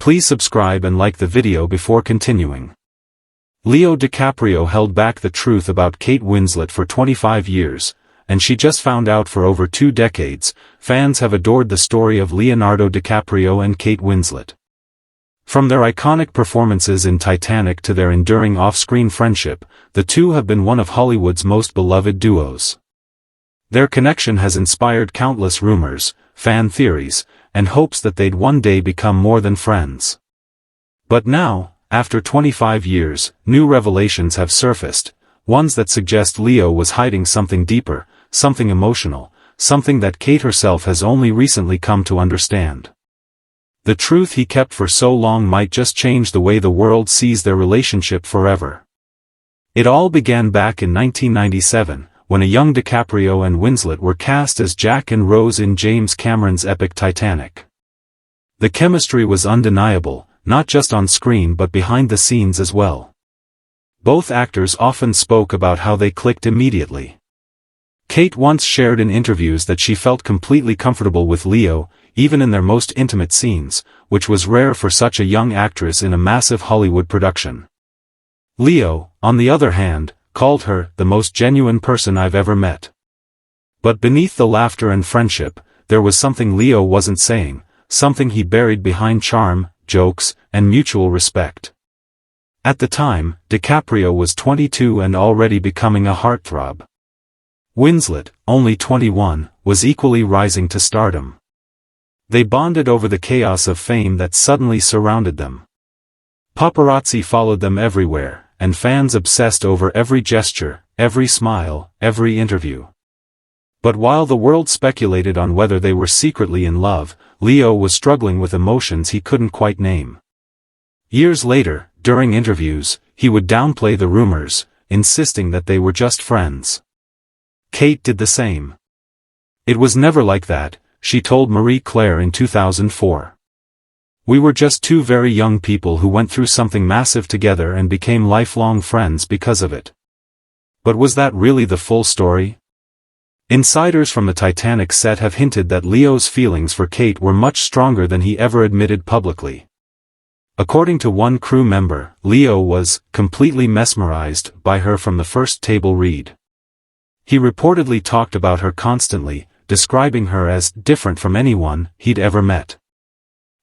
Please subscribe and like the video before continuing. Leo DiCaprio held back the truth about Kate Winslet for 25 years, and she just found out for over 2 decades. Fans have adored the story of Leonardo DiCaprio and Kate Winslet. From their iconic performances in Titanic to their enduring off-screen friendship, the two have been one of Hollywood's most beloved duos. Their connection has inspired countless rumors, fan theories, and hopes that they'd one day become more than friends. But now, after 25 years, new revelations have surfaced, ones that suggest Leo was hiding something deeper, something emotional, something that Kate herself has only recently come to understand. The truth he kept for so long might just change the way the world sees their relationship forever. It all began back in 1997, when a young DiCaprio and Winslet were cast as Jack and Rose in James Cameron's epic Titanic. The chemistry was undeniable, not just on screen but behind the scenes as well. Both actors often spoke about how they clicked immediately. Kate once shared in interviews that she felt completely comfortable with Leo, even in their most intimate scenes, which was rare for such a young actress in a massive Hollywood production. Leo, on the other hand, called her the most genuine person I've ever met. But beneath the laughter and friendship, there was something Leo wasn't saying, something he buried behind charm, jokes, and mutual respect. At the time, DiCaprio was 22 and already becoming a heartthrob. Winslet, only 21, was equally rising to stardom. They bonded over the chaos of fame that suddenly surrounded them. Paparazzi followed them everywhere, and fans obsessed over every gesture, every smile, every interview. But while the world speculated on whether they were secretly in love, Leo was struggling with emotions he couldn't quite name. Years later, during interviews, he would downplay the rumors, insisting that they were just friends. Kate did the same. "It was never like that," she told Marie Claire in 2004. "We were just two very young people who went through something massive together and became lifelong friends because of it." But was that really the full story? Insiders from the Titanic set have hinted that Leo's feelings for Kate were much stronger than he ever admitted publicly. According to one crew member, Leo was completely mesmerized by her from the first table read. He reportedly talked about her constantly, describing her as different from anyone he'd ever met.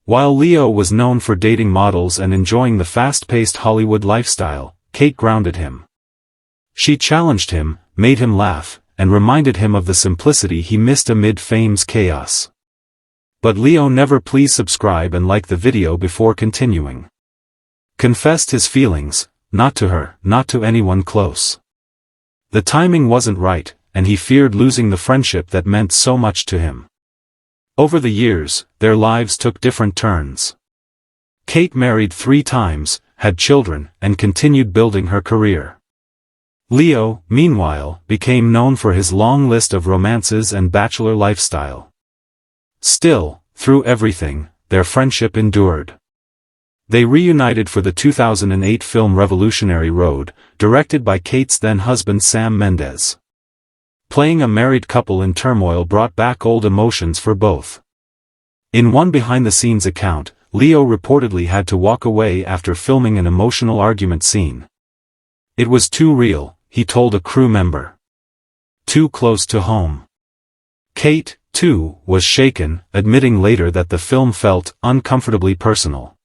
While Leo was known for dating models and enjoying the fast-paced Hollywood lifestyle, Kate grounded him. She challenged him, made him laugh, and reminded him of the simplicity he missed amid fame's chaos. But Leo never. Please subscribe and like the video before continuing. Confessed his feelings, not to her, not to anyone close. The timing wasn't right, and he feared losing the friendship that meant so much to him. Over the years, their lives took different turns. Kate married 3 times, had children, and continued building her career. Leo, meanwhile, became known for his long list of romances and bachelor lifestyle. Still, through everything, their friendship endured. They reunited for the 2008 film Revolutionary Road, directed by Kate's then-husband Sam Mendes. Playing a married couple in turmoil brought back old emotions for both. In one behind-the-scenes account, Leo reportedly had to walk away after filming an emotional argument scene. "It was too real," he told a crew member. "Too close to home." Kate, too, was shaken, admitting later that the film felt uncomfortably personal.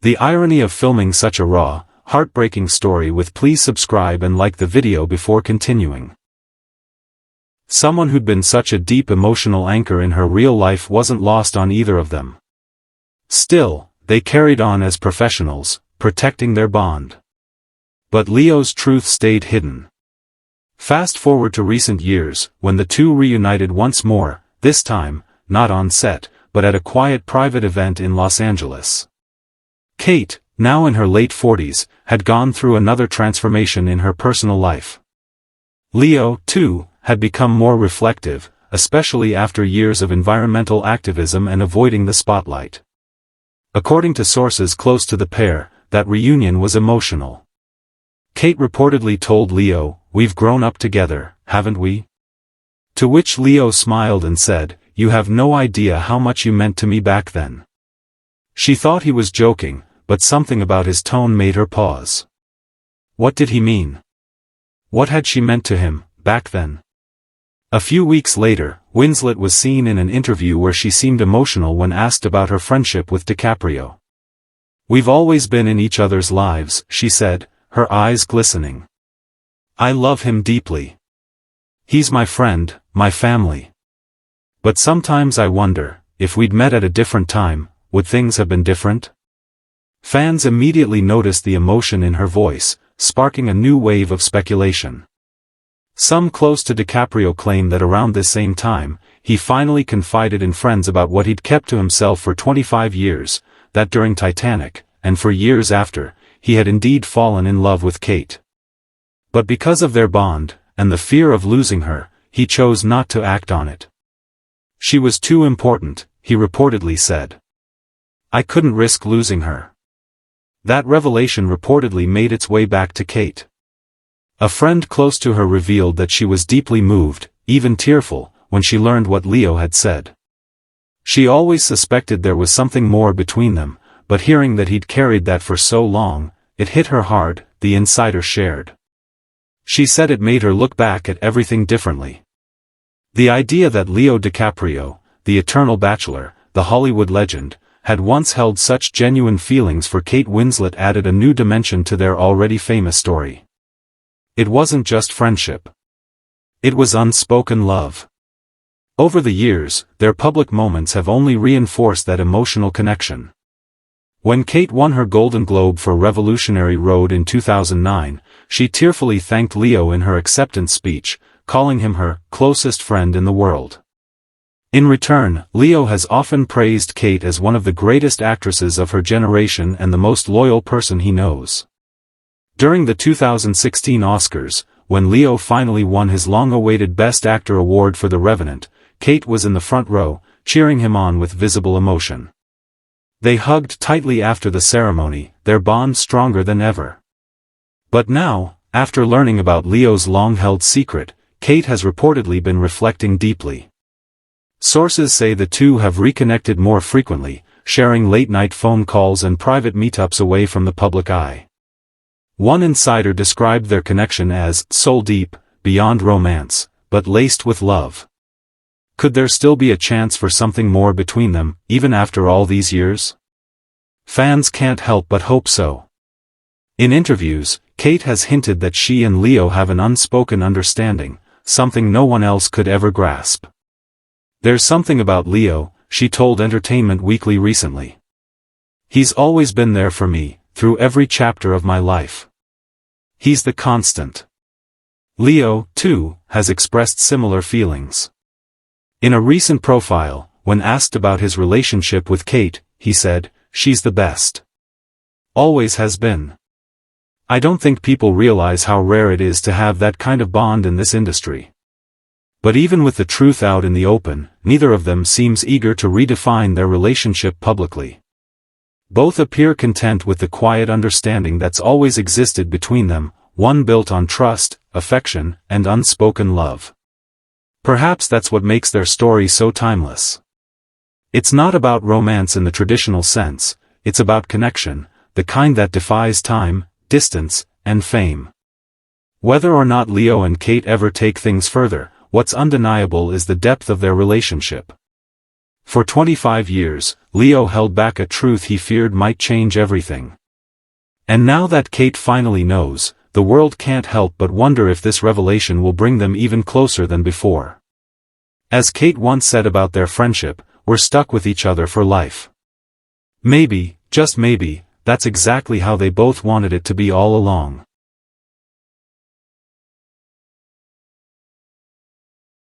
The irony of filming such a raw, heartbreaking story with. Please subscribe and like the video before continuing. Someone who'd been such a deep emotional anchor in her real life wasn't lost on either of them. Still, they carried on as professionals, protecting their bond. But Leo's truth stayed hidden. Fast forward to recent years, when the two reunited once more, this time, not on set, but at a quiet private event in Los Angeles. Kate, now in her late 40s, had gone through another transformation in her personal life. Leo, too, had become more reflective, especially after years of environmental activism and avoiding the spotlight. According to sources close to the pair, that reunion was emotional. Kate reportedly told Leo, "We've grown up together, haven't we?" To which Leo smiled and said, "You have no idea how much you meant to me back then." She thought he was joking, but something about his tone made her pause. What did he mean? What had she meant to him, back then? A few weeks later, Winslet was seen in an interview where she seemed emotional when asked about her friendship with Dicaprio. "We've always been in each other's lives," she said, her eyes glistening. "I love him deeply. He's my friend, my family. But sometimes I wonder, if we'd met at a different time, would things have been different?" Fans immediately noticed the emotion in her voice, sparking a new wave of speculation. Some close to Dicaprio claim that around this same time, he finally confided in friends about what he'd kept to himself for 25 years, that during Titanic, and for years after, he had indeed fallen in love with Kate. But because of their bond, and the fear of losing her, he chose not to act on it. "She was too important," he reportedly said. "I couldn't risk losing her." That revelation reportedly made its way back to Kate. A friend close to her revealed that she was deeply moved, even tearful, when she learned what Leo had said. She always suspected there was something more between them, but hearing that he'd carried that for so long, it hit her hard, the insider shared. She said it made her look back at everything differently. The idea that Leo DiCaprio, the eternal bachelor, the Hollywood legend, had once held such genuine feelings for Kate Winslet added a new dimension to their already famous story. It wasn't just friendship. It was unspoken love. Over the years, their public moments have only reinforced that emotional connection. When Kate won her Golden Globe for Revolutionary Road in 2009, she tearfully thanked Leo in her acceptance speech, calling him her closest friend in the world. In return, Leo has often praised Kate as one of the greatest actresses of her generation and the most loyal person he knows. During the 2016 Oscars, when Leo finally won his long-awaited Best Actor award for The Revenant, Kate was in the front row, cheering him on with visible emotion. They hugged tightly after the ceremony, their bond stronger than ever. But now, after learning about Leo's long-held secret, Kate has reportedly been reflecting deeply. Sources say the two have reconnected more frequently, sharing late-night phone calls and private meetups away from the public eye. One insider described their connection as soul-deep, beyond romance, but laced with love. Could there still be a chance for something more between them, even after all these years? Fans can't help but hope so. In interviews, Kate has hinted that she and Leo have an unspoken understanding, something no one else could ever grasp. "There's something about Leo," she told Entertainment Weekly recently. "He's always been there for me, through every chapter of my life. He's the constant." Leo, too, has expressed similar feelings. In a recent profile, when asked about his relationship with Kate, he said, "She's the best. Always has been. I don't think people realize how rare it is to have that kind of bond in this industry." But even with the truth out in the open, neither of them seems eager to redefine their relationship publicly. Both appear content with the quiet understanding that's always existed between them, one built on trust, affection, and unspoken love. Perhaps that's what makes their story so timeless. It's not about romance in the traditional sense, it's about connection, the kind that defies time, distance, and fame. Whether or not Leo and Kate ever take things further, what's undeniable is the depth of their relationship. For 25 years, Leo held back a truth he feared might change everything. And now that Kate finally knows, the world can't help but wonder if this revelation will bring them even closer than before. As Kate once said about their friendship, "We're stuck with each other for life." Maybe, just maybe, that's exactly how they both wanted it to be all along.